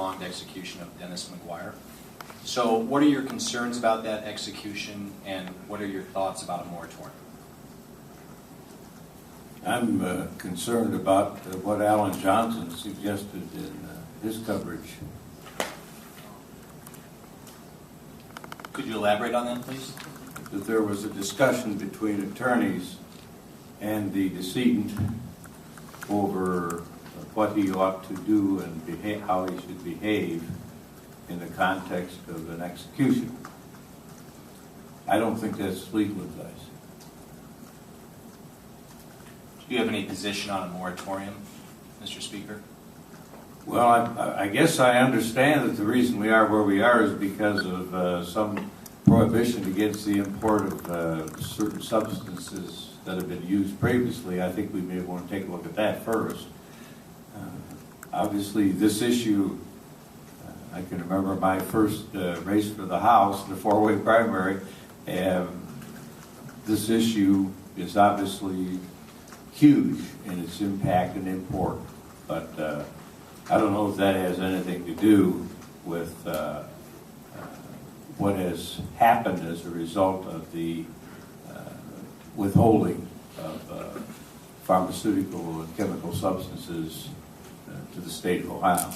prolonged execution of Dennis McGuire. So what are your concerns about that execution, and what are your thoughts about a moratorium? I'm concerned about what Alan Johnson suggested in his coverage. Could you elaborate on that, please? That there was a discussion between attorneys and the decedent over what he ought to do and how he should behave in the context of an execution. I don't think that's legal advice. Do you have any position on a moratorium, Mr. Speaker? Well, I guess I understand that the reason we are where we are is because of some prohibition against the import of certain substances that have been used previously. I think we may want to take a look at that first. Obviously, this issue, I can remember my first race for the House, the four-way primary, and this issue is obviously huge in its impact and import. But I don't know if that has anything to do with what has happened as a result of the withholding of pharmaceutical and chemical substances to the state of Ohio.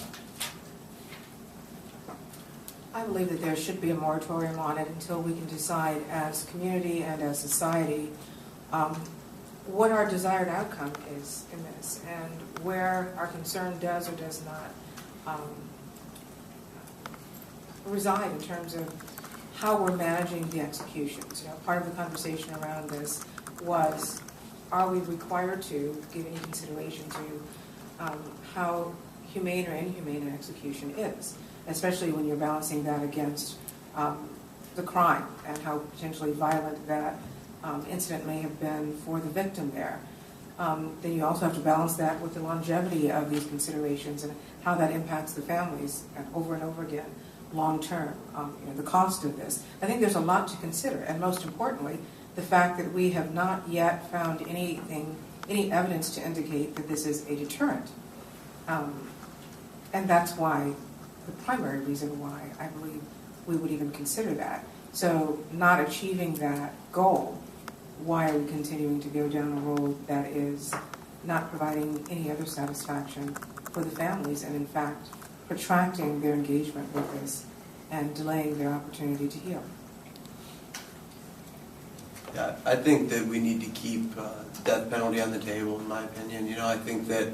I believe that there should be a moratorium on it until we can decide as community and as society what our desired outcome is in this, and where our concern does or does not reside in terms of how we're managing the executions. You know, part of the conversation around this was, are we required to give any consideration to how humane or inhumane an execution is, especially when you're balancing that against the crime and how potentially violent that incident may have been for the victim there. Then you also have to balance that with the longevity of these considerations and how that impacts the families over and over again, long term, you know, the cost of this. I think there's a lot to consider, and most importantly, the fact that we have not yet found any evidence to indicate that this is a deterrent. And that's why, the primary reason why I believe we would even consider that. So not achieving that goal, why are we continuing to go down a road that is not providing any other satisfaction for the families, and in fact protracting their engagement with this and delaying their opportunity to heal? Yeah, I think that we need to keep death penalty on the table, in my opinion. You know, I think that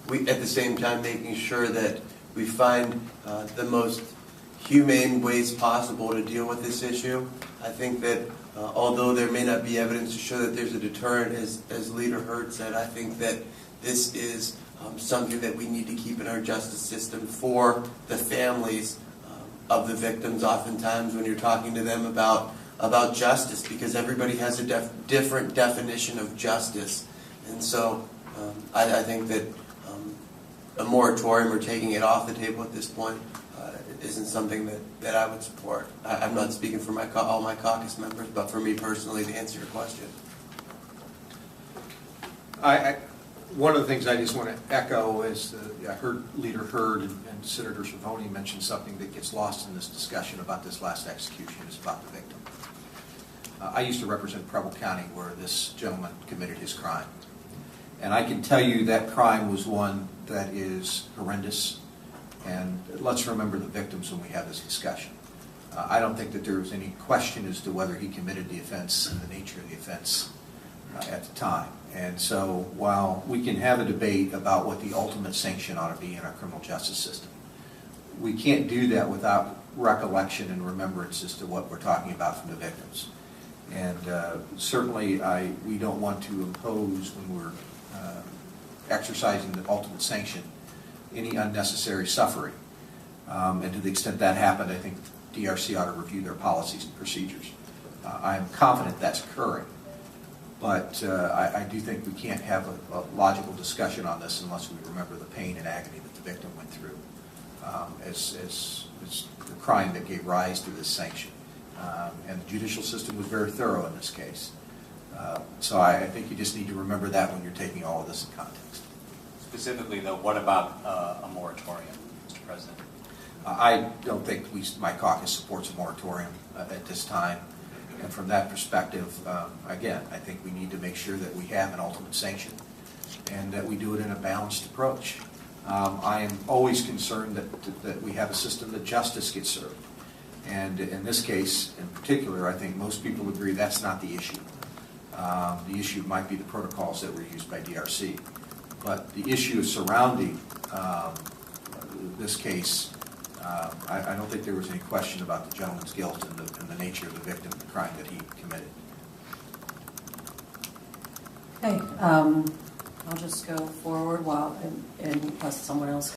we, at the same time, making sure that we find the most humane ways possible to deal with this issue. I think that although there may not be evidence to show that there's a deterrent, as Leader Hurd said, I think that this is something that we need to keep in our justice system for the families of the victims. Oftentimes when you're talking to them about justice, because everybody has a different definition of justice. And so I think that a moratorium or taking it off the table at this point isn't something that I would support. I'm not speaking for all my caucus members, but for me personally, to answer your question. One of the things I just want to echo is I heard Leader Hurd and Senator Schiavoni mention something that gets lost in this discussion about this last execution is about the victim. I used to represent Preble County where this gentleman committed his crime. And I can tell you that crime was one that is horrendous. And let's remember the victims when we have this discussion. I don't think that there was any question as to whether he committed the offense and the nature of the offense at the time. And so while we can have a debate about what the ultimate sanction ought to be in our criminal justice system, we can't do that without recollection and remembrance as to what we're talking about from the victims. And certainly we don't want to impose, when we're exercising the ultimate sanction, any unnecessary suffering. And to the extent that happened, I think DRC ought to review their policies and procedures. I'm confident that's occurring. But I do think we can't have a logical discussion on this unless we remember the pain and agony that the victim went through as the crime that gave rise to this sanction. And the judicial system was very thorough in this case. So I think you just need to remember that when you're taking all of this in context. Specifically, though, what about a moratorium, Mr. I don't think my caucus supports a moratorium at this time. And from that perspective, again, I think we need to make sure that we have an ultimate sanction and that we do it in a balanced approach. I am always concerned that we have a system that justice gets served. And in this case, in particular, I think most people agree that's not the issue. The issue might be the protocols that were used by DRC. But the issue surrounding this case, I don't think there was any question about the gentleman's guilt and the nature of the victim, the crime that he committed. Okay, I'll just go forward unless someone else